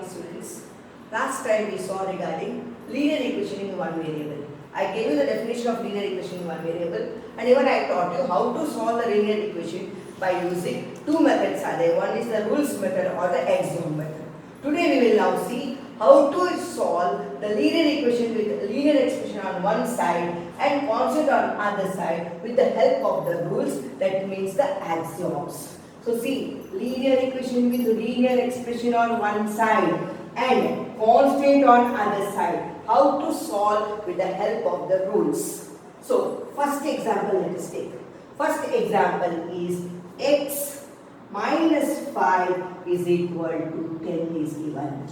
students. Last time we saw regarding linear equation in one variable. I gave you the definition of linear equation in one variable, and even I taught you how to solve the linear equation by using two methods are there. One is the rules method or the axiom method. Today we will now see how to solve the linear equation with linear expression on one side and constant on other side with the help of the rules, that means the axioms. So see, linear equation with linear expression on one side and constant on other side. How to solve with the help of the rules. So first example let us take. First example is x minus 5 is equal to 10 is given.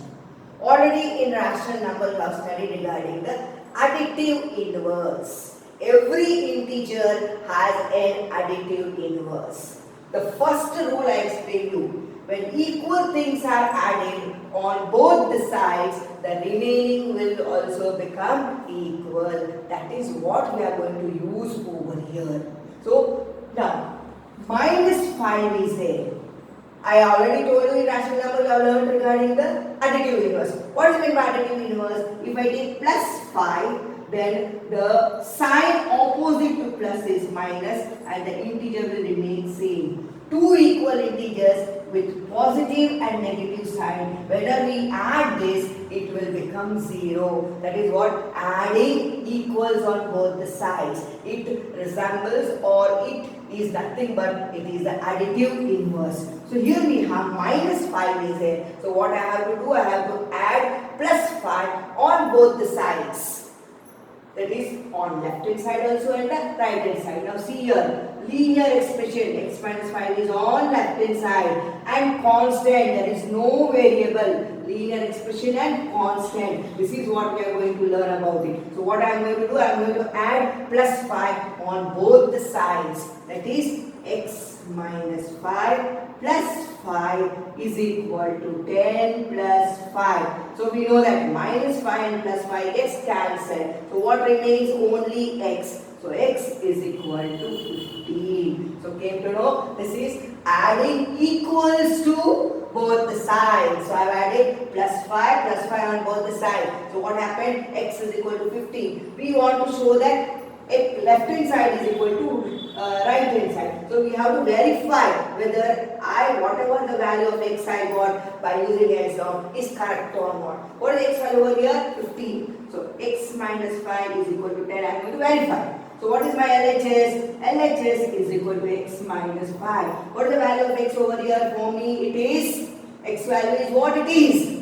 Already in rational number we have studied regarding the additive inverse. Every integer has an additive inverse. The first rule I explained you, when equal things are added on both the sides, the remaining will also become equal. That is what we are going to use over here. So now minus 5 is there. I already told you in rational number we have learned regarding the additive inverse. What is meant by additive inverse? If I take plus 5, then the sign opposite to plus is minus and the integer will remain same. Two equal integers with positive and negative sign. Whenever we add this, it will become 0. That is what adding equals on both the sides. It resembles or it is nothing but it is the additive inverse. So here we have minus 5 is there. So what I have to do? I have to add plus 5 on both the sides. That is on left hand side also and the right hand side. Now see here, linear expression x minus 5 is on left hand side and constant, there is no variable. Linear expression and constant. This is what we are going to learn about it. So what I am going to do, I am going to add plus 5 on both the sides. That is x minus 5 plus 5 is equal to 10 plus 5. So we know that minus 5 and plus 5 gets cancelled. So what remains? Only x. So x is equal to 15. So came to know this is adding equals to both the sides. So I have added plus 5 on both the sides. So what happened? X is equal to 15. We want to show that left hand side is equal to right hand side. So we have to verify whether whatever the value of x I got by using axiom is correct or not. What is x value over here? 15. So x minus 5 is equal to 10. I am going to verify. So what is my LHS? LHS is equal to x minus 5. What is the value of x over here? For me it is, x value is what it is.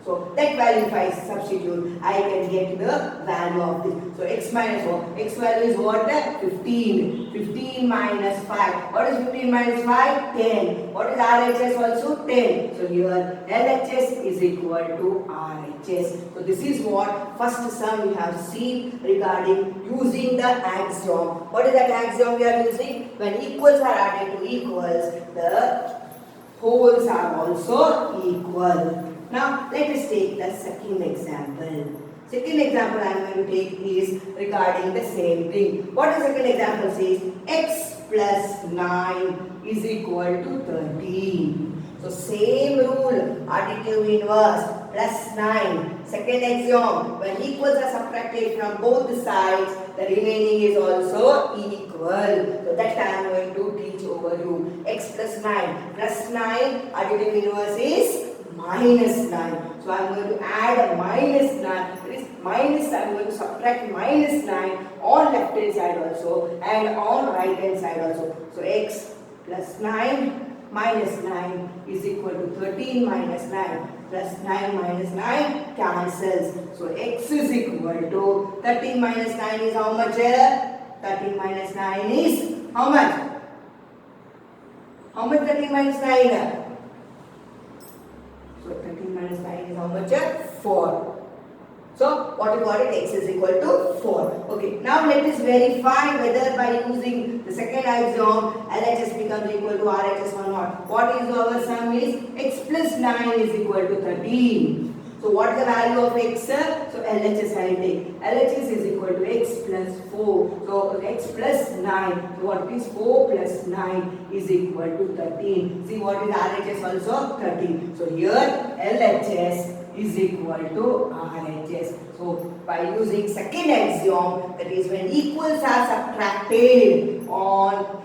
So that value if I substitute, I can get the value of this. So x minus 1, x value is what? 15. 15 minus 5. What is 15 minus 5? 10. What is RHS also? 10. So here LHS is equal to RHS. So this is what first sum we have seen regarding using the axiom. What is that axiom we are using? When equals are added to equals, the wholes are also equal. Now let us take the second example. Second example I am going to take is regarding the same thing. What the second example says? X plus 9 is equal to 13. So same rule, additive inverse, plus 9. Second axiom, when equals are subtracted from both the sides, the remaining is also equal. So that I am going to teach over you. X plus 9. Plus 9, additive inverse is minus 9. So I am going to add a minus 9. That is minus, I am going to subtract minus 9 on left hand side also and on right hand side also. So x plus 9 minus 9 is equal to 13 minus 9 plus 9 minus 9 cancels. So x is equal to 13 minus 9 is how much? 13 minus 9 is how much? How much 13 minus 9? So 13 minus 9 is how much? 4. So what we got it? X is equal to 4. Okay. Now let us verify whether by using the second axiom LHS becomes equal to RHS or not. What is our sum is? X plus 9 is equal to 13. So what is the value of x? So LHS I will take. LHS is equal to x plus 4. So x plus 9. So what is 4 plus 9 is equal to 13. See what is RHS also? 13. So here LHS is equal to RHS. So by using second axiom, that is when equals are subtracted on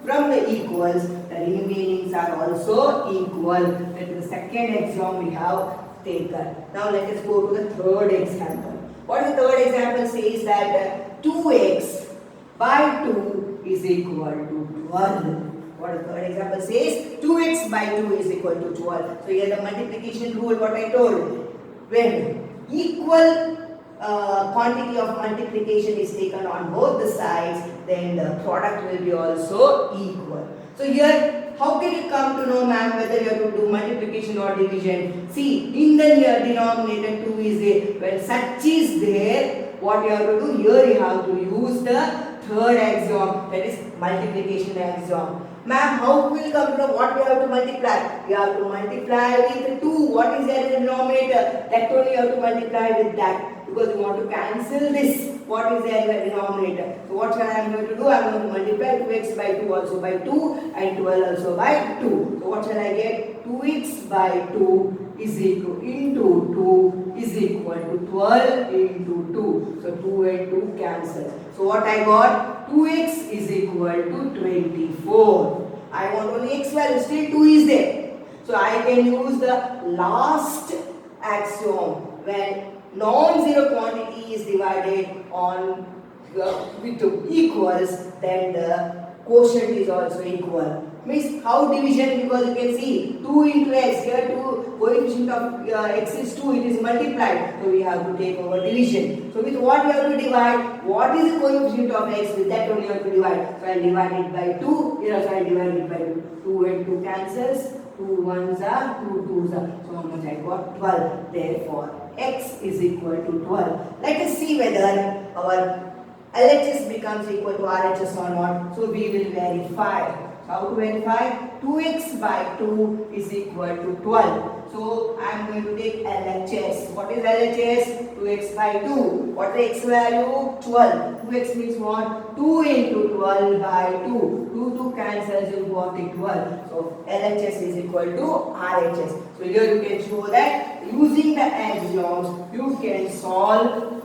from the equals, the remainings are also equal. That is the second axiom we have taken. Now let us go to the third example. What the third example says that 2x by 2 is equal to 12. What the third example says? 2x by 2 is equal to 12. So here the multiplication rule, what I told. When equal quantity of multiplication is taken on both the sides, then the product will be also equal. So here, how can you come to know, ma'am, whether you have to do multiplication or division? See, in the denominator 2 is there. When such is there, what you have to do? Here you have to use the third axiom, that is multiplication axiom. Ma'am, how will you come to know what we have to multiply? You have to multiply with 2. What is there in the denominator? That only you have to multiply with that. Because you want to cancel this. What is there in the denominator? So what shall I am going to do? I am going to multiply 2x by 2 also by 2 and 12 also by 2. So what shall I get? 2x by 2 is equal into 2 is equal to 12 into 2. So 2 and 2 cancel. So what I got? 2x is equal to 24. I want only x value. Still 2 is there. So I can use the last axiom when non-zero quantity is divided on with equals, then the quotient is also equal. Means how division? Because you can see 2 into x, here 2 coefficient of x is 2, it is multiplied. So we have to take over division. So with what we have to divide? What is the coefficient of x? With that only you have to divide. So I will divide it by 2, here also I will divide it by 2. 2 and 2 cancels, 2 ones are, 2 twos are. So how much I got? 12. Therefore, x is equal to 12. Let us see whether our LHS becomes equal to RHS or not. So we will verify. How to verify? 2x by 2 is equal to 12. So I am going to take LHS. What is LHS? 2x by 2. What is the x value? 12. 2x means what? 2 into 12 by 2. 2 cancels, you got it 12. So LHS is equal to RHS. So here you can show that using the axioms, you can solve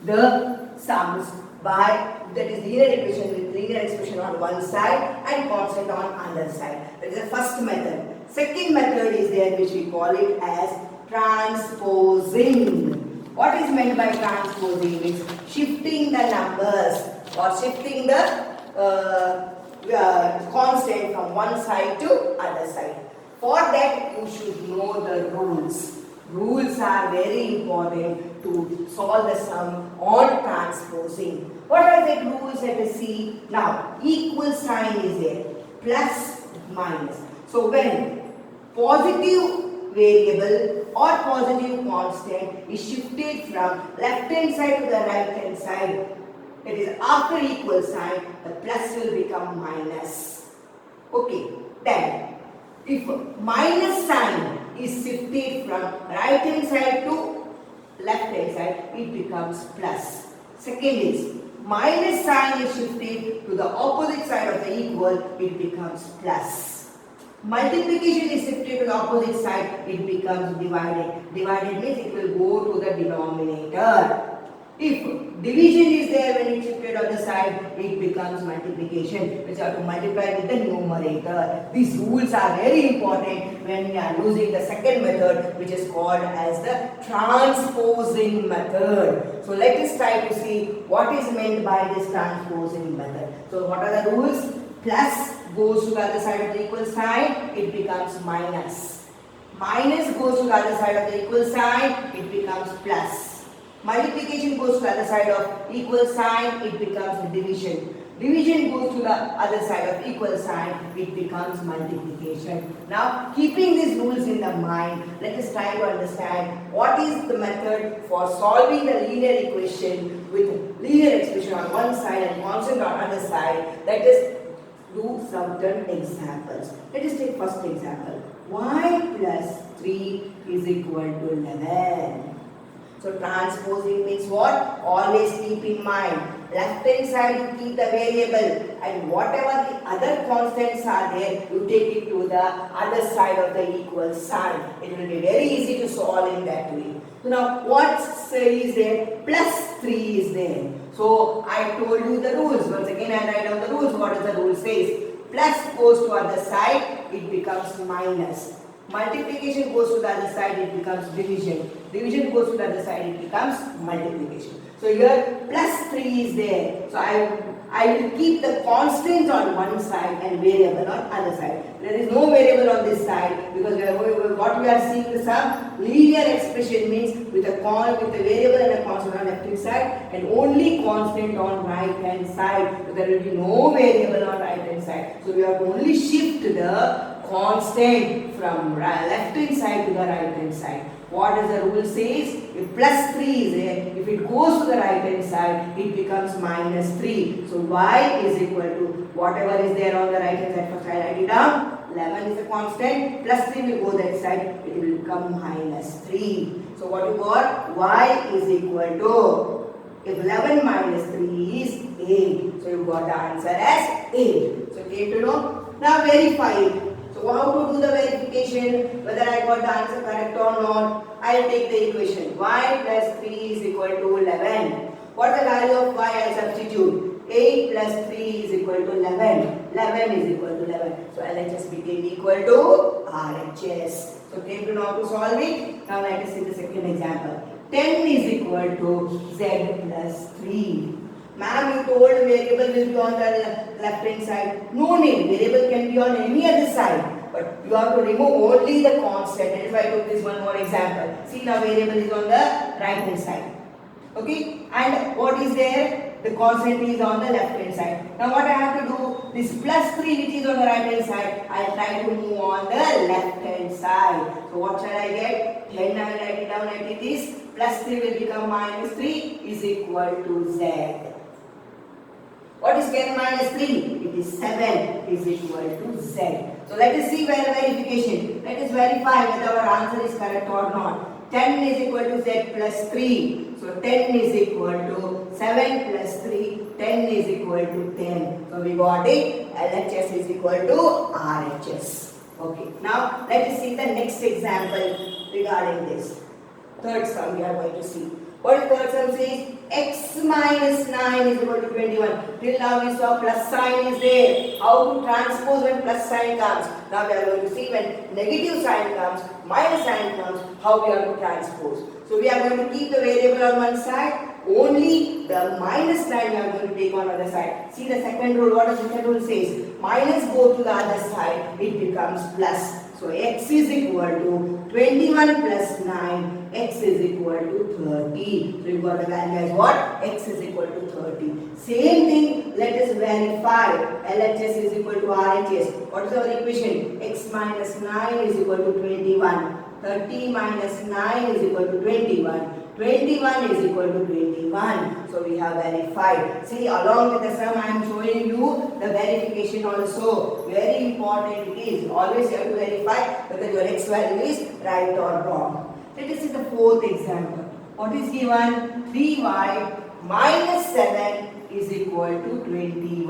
the sums by, that is linear equation with linear expression on one side and constant on other side. That is the first method. Second method is there, which we call it as transposing. What is meant by transposing? Means shifting the numbers or shifting the constant from one side to other side. For that you should know the rules. Rules are very important to solve the sum on transposing. What are the rules? Let us see. Now, equal sign is there. Plus, minus. So, when positive variable or positive constant is shifted from left hand side to the right hand side, that is after equal sign, the plus will become minus. Okay. Then, if minus sign is shifted from right hand side to left hand side, it becomes plus. Second is minus sign is shifted to the opposite side of the equal, it becomes plus. Multiplication is shifted to the opposite side, it becomes divided. Divided means it will go to the denominator. If division is there, when it shifted on the side, it becomes multiplication, which have to multiply with the numerator. These rules are very important when we are using the second method, which is called as the transposing method. So let us try to see what is meant by this transposing method. So what are the rules? Plus goes to the other side of the equal sign, it becomes minus. Minus goes to the other side of the equal sign, it becomes plus. Multiplication goes to the other side of equal sign, it becomes division. Division goes to the other side of equal sign, it becomes multiplication. Now, keeping these rules in the mind, let us try to understand what is the method for solving the linear equation with linear expression on one side and constant on other side. Let us do certain examples. Let us take first example. Y plus 3 is equal to 11. So transposing means what? Always keep in mind, left hand side you keep the variable and whatever the other constants are there, you take it to the other side of the equal sign. It will be very easy to solve in that way. So now what is there? Plus 3 is there. So I told you the rules. Once again I write down the rules. What does the rule says? Plus goes to other side, it becomes minus. Multiplication goes to the other side, it becomes division. Division goes to the other side, it becomes multiplication. So here plus 3 is there. So I will keep the constant on one side and variable on other side. There is no variable on this side because what we are seeing the sum linear expression means with a variable and a constant on left hand side and only constant on right hand side. So there will be no variable on right hand side. So we have to only shift the constant from left hand side to the right hand side. What does the rule says? If plus 3 is there, if it goes to the right hand side, it becomes minus 3. So y is equal to whatever is there on the right hand side. First I write it down. 11 is a constant. Plus 3 will go that side. It will become minus 3. So what you got? Y is equal to, if 11 minus 3 is 8. So you got the answer as 8. So came to know? Now verify it. So how to do the verification, whether I got the answer correct or not? I will take the equation. Y plus 3 is equal to 11. What is the value of y? I substitute. 8 plus 3 is equal to 11. 11 is equal to 11. So LHS became equal to RHS. So came to know how to solve it. Now let us see the second example. 10 is equal to Z plus 3. Ma'am, you told variable will be on the left hand side. No need, variable can be on any other side. But you have to remove only the constant. That is why I took this one more example. See, now variable is on the right hand side. Okay, and what is there? The constant is on the left hand side. Now what I have to do? This plus 3 which is on the right hand side, I will try to move on the left hand side. So what shall I get? 10, I will write it down like this. Plus 3 will become minus 3 is equal to Z. What is 10 minus 3? It is 7 is equal to Z. So let us see verification. Let us verify whether our answer is correct or not. 10 is equal to Z plus 3. So 10 is equal to 7 plus 3. 10 is equal to 10. So we got it. LHS is equal to RHS. Okay. Now let us see the next example regarding this. Third sum we are going to see. What is third sum says? X minus 9 is equal to 21. Till now we saw plus sign is there. How to transpose when plus sign comes. Now we are going to see when negative sign comes, minus sign comes, how we are to transpose. So we are going to keep the variable on one side. Only the minus sign we are going to take on the other side. See the second rule. What the second rule says? Minus go to the other side. It becomes plus. So x is equal to 21 plus 9. X is equal to 30. So you got the value as what? X is equal to 30. Same thing, let us verify. LHS is equal to RHS. What is our equation? X minus 9 is equal to 21. 30 minus 9 is equal to 21. 21 is equal to 21. So we have verified. See, along with the sum I am showing you the verification also. Very important it is. Always you have to verify whether your x value is right or wrong. Let us see the fourth example. What is given? 3y minus 7 is equal to 21.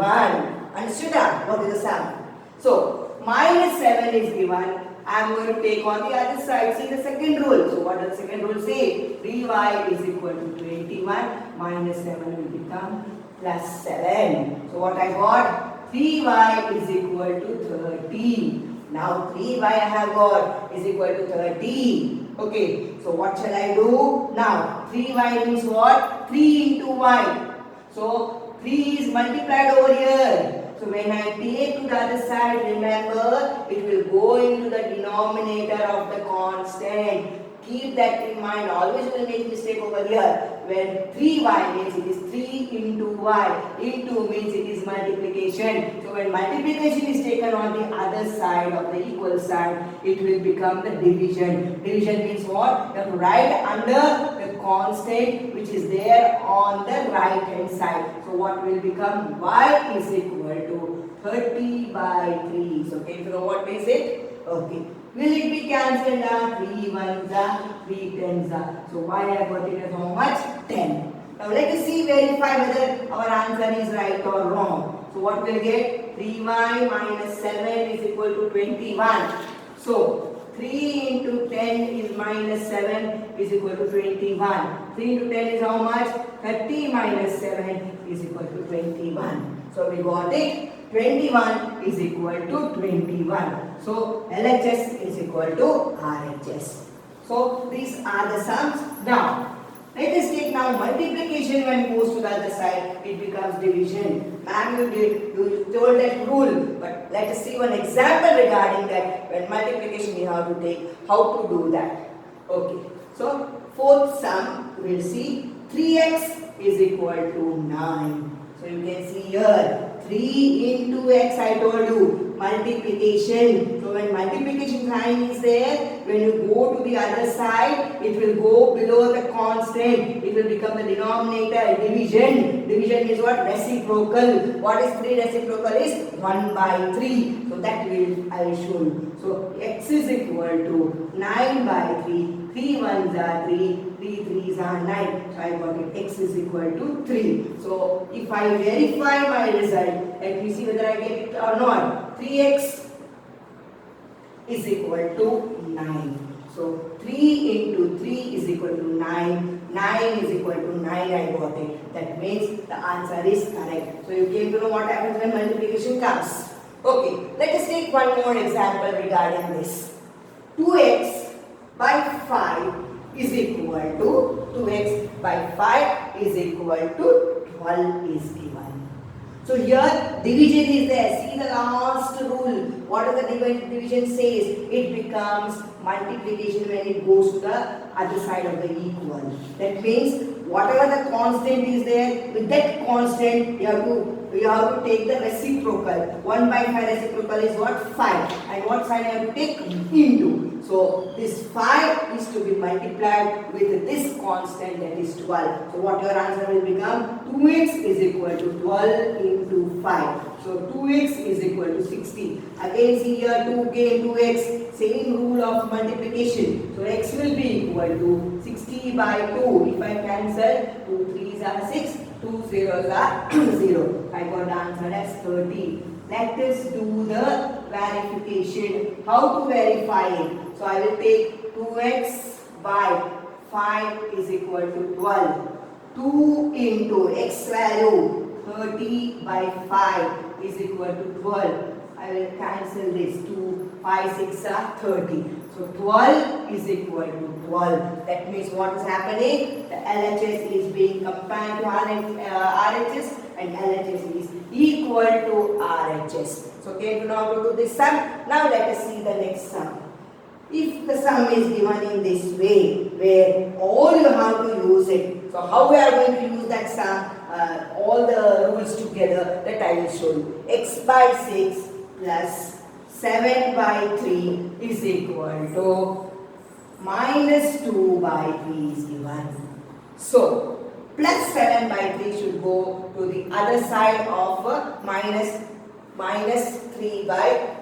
Understood? What is the sum? So, minus 7 is given. I am going to take on the other side. See the second rule. So, what does the second rule say? 3y is equal to 21. Minus 7 will become plus 7. So, what I got? 3y is equal to 30. Now 3y I have got is equal to 30. Okay, so what shall I do? Now 3y means what? 3 into y. So 3 is multiplied over here. So when I take to the other side, remember it will go into the denominator of the constant. Keep that in mind. Always will make mistake over here. When 3y means it is 3 into y. Into means it is multiplication. So when multiplication is taken on the other side of the equal sign, it will become the division. Division means what? You have to write under the constant which is there on the right hand side. So what will become? Y is equal to 30 by 3. So can you know what is it? Okay. Will it be cancelled? 3 ones are 3 tens are. So y I got it as how much? 10. Now let us see, verify whether our answer is right or wrong. So what we'll get? 3y minus 7 is equal to 21. So 3 into 10 is minus 7 is equal to 21. 3 into 10 is how much? 30 minus 7 is equal to 21. So we got it. 21 is equal to 21. So LHS is equal to RHS. So these are the sums. Now let us take now multiplication. When it goes to the other side, it becomes division. Ma'am, you told that rule, but let us see one example regarding that. When multiplication you have to take, how to do that. Okay. So fourth sum, we will see 3x is equal to 9. So you can see here 3 into x, I told you, multiplication. So when multiplication sign is there, when you go to the other side, it will go below the constant. It will become the denominator. Division. Division is what? Reciprocal. What is 3 reciprocal? Is 1 by 3. So that I will show you. So x is equal to 9 by 3. 3 ones are 3. 3 threes are 9. So I got it. X is equal to 3. So if I verify my result, let me see whether I get it or not. 3x is equal to 9. So 3 into 3 is equal to 9. 9 is equal to 9. I got it. That means the answer is correct. So you came to know what happens when multiplication comes. Okay. Let us take one more example regarding this. 2x by 5 is equal to 2x by 5 is equal to 12 is given. So here division is there. See the last rule. What does the division says? It becomes multiplication when it goes to the other side of the equal. That means whatever the constant is there, with that constant you have to take the reciprocal. 1 by 5 reciprocal is what? 5. And what sign you have to take? Into. So this 5 is to be multiplied with this constant, that is 12. So what your answer will become? 2x is equal to 12 into 5. So 2x is equal to 60. Again see here 2 came 2x. Same rule of multiplication. So x will be equal to 60 by 2. If I cancel, 2 3s are 6. 2 zeros are 0. I got the answer as 30. Let us do the verification. How to verify it? So I will take 2x by 5 is equal to 12. 2 into x value 30 by 5 is equal to 12. I will cancel this. 2, 5, 6 are 30. So 12 is equal to 12. That means what is happening? The LHS is being compared to RHS and LHS is equal to RHS. So can you know how to do this sum? Now let us see the next sum. If the sum is given in this way, where all you have to use it. So how we are going to use that sum? All the rules together that I will show you. X by 6 plus 7 by 3 is equal to minus 2 by 3 is given. So plus 7 by 3 should go to the other side of minus 3 by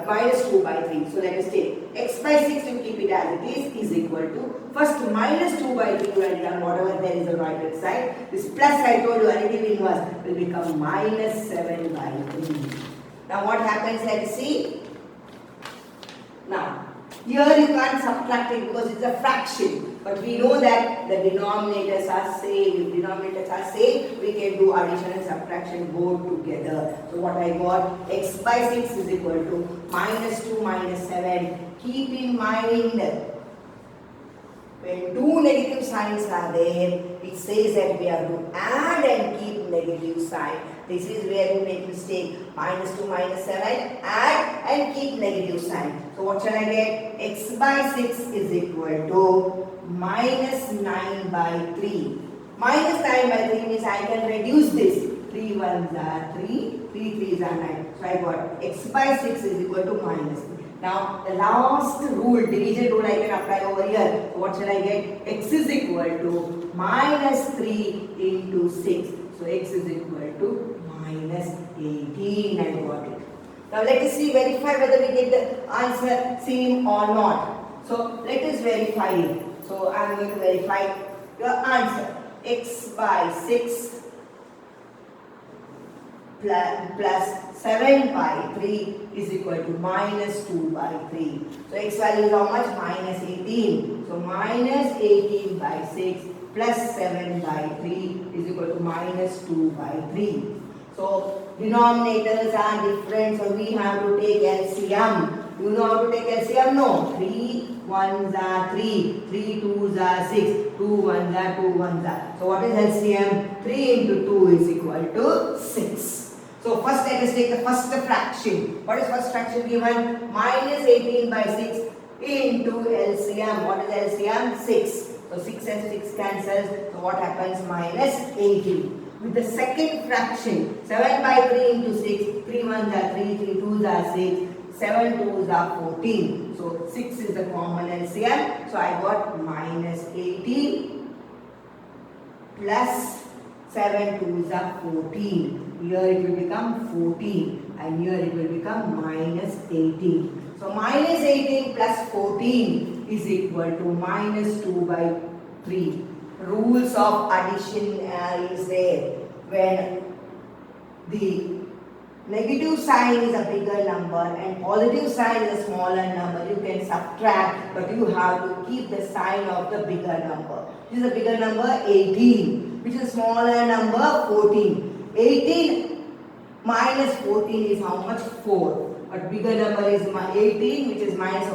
minus 2 by 3. So let us take x by 6 to keep it as it is equal to first minus 2 by 3 write down whatever there is on the right hand side. This plus I told you additive inverse will become minus 7 by 3. Now what happens? Let us see. Now here you can't subtract it because it's a fraction. But we know that the denominators are same. If denominators are same, we can do addition and subtraction both together. So what I got? X by 6 is equal to minus 2 minus 7. Keep in mind, when two negative signs are there, it says that we have to add and keep negative sign. This is where you make mistake. Minus 2 minus 7, add and keep negative sign. So what shall I get? X by 6 is equal to minus 9 by 3. Minus 9 by 3 means I can reduce this. 3 ones are 3, 3 threes are 9. So I got x by 6 is equal to minus 3. Now the last rule, division rule I can apply over here. So what shall I get? X is equal to minus 3 into 6. So x is equal to minus 18. I got it. Now let us see, verify whether we get the answer same or not. So let us verify it. So I am going to verify your answer. X by 6 plus 7 by 3 is equal to minus 2 by 3. So x value is how much? Minus 18. So minus 18 by 6 plus 7 by 3 is equal to minus 2 by 3. So denominators are different, so we have to take LCM. You know how to take LCM? No. 3 1s are 3, 3 2s are 6, 2 1s are 2 1s are. So what is LCM? 3 into 2 is equal to 6. So first let us take the first fraction. What is first fraction given? Minus 18 by 6 into LCM. What is LCM? 6. So 6 and 6 cancels. So what happens? Minus 18. With the second fraction, 7 by 3 into 6, 3 1s are 3, 3 2s are 6, 7 2s are 14. So 6 is the common LCM. So I got minus 18 plus 7 2s are 14. Here it will become 14 and here it will become minus 18. So minus 18 plus 14 is equal to minus 2 by 3. Rules of addition is there. When the negative sign is a bigger number and positive sign is a smaller number, you can subtract, but you have to keep the sign of the bigger number. This is a bigger number 18, which is a smaller number 14. 18 minus 14 is how much? 4. But bigger number is 18, which is minus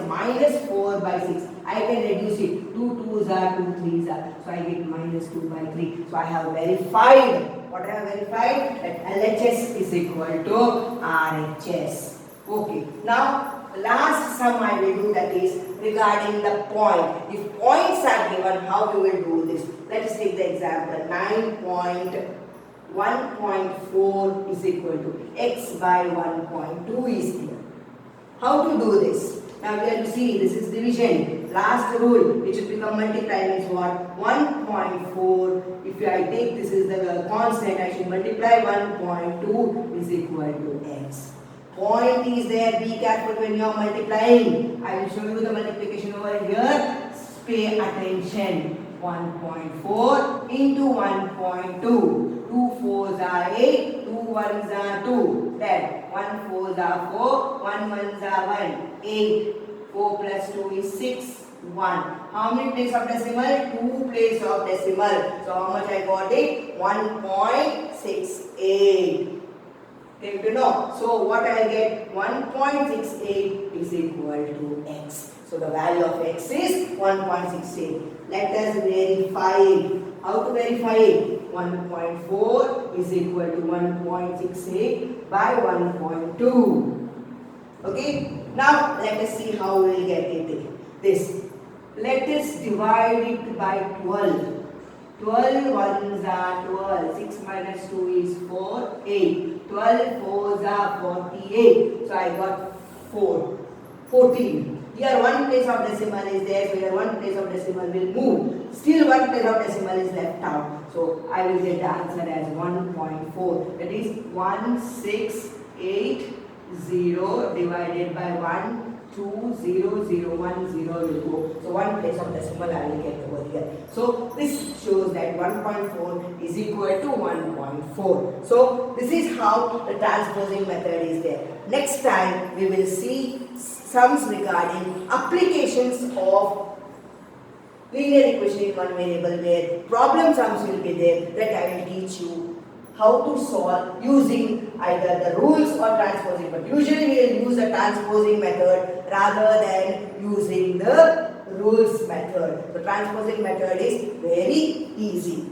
4 by 6. I can reduce it. 2 2s are 2 3s are. So I get minus 2 by 3. So I have verified. What I have verified? That LHS is equal to RHS. Okay. Now last sum I will do, that is regarding the point. If points are given, how we will do this? Let us take the example. 1.4 is equal to x by 1.2 is here. How to do this? Now we have to see, this is division. Last rule, it should become multiply, means what? 1.4. If I take this is the constant, I should multiply 1.2 is equal to x. Point is there, be careful when you are multiplying. I will show you the multiplication over here. Pay attention. 1.4 into 1.2. 2 4s are 8, 2 1s are 2. Then 1 4s are 4, 1 1s are 1. 8. 4 plus 2 is 6. 1. How many place of decimal? 2 place of decimal. So how much I got it? 1.68. Came to know. So what I get? 1.68 is equal to x. So the value of x is 1.68. Let us verify it. How to verify it? 1.4 is equal to 1.68 by 1.2. Okay. Now let us see how we will get it. This. Let us divide it by 12. 12 1s are 12. 6 minus 2 is 4. 8. 12 4s are 48. So I got 4. 14. Here one place of decimal is there, so here one place of decimal will move. Still one place of decimal is left out. So I will get the answer as 1.4. That is 1680 divided by 1, 2, 0, 0, 1, 0 will go. So one place of decimal I will get over here. So this shows that 1.4 is equal to 1.4. So this is how the transposing method is there. Next time we will see sums regarding applications of linear equation in one variable, where problem sums will be there, that I will teach you how to solve using either the rules or transposing. But usually we will use the transposing method rather than using the rules method. The transposing method is very easy.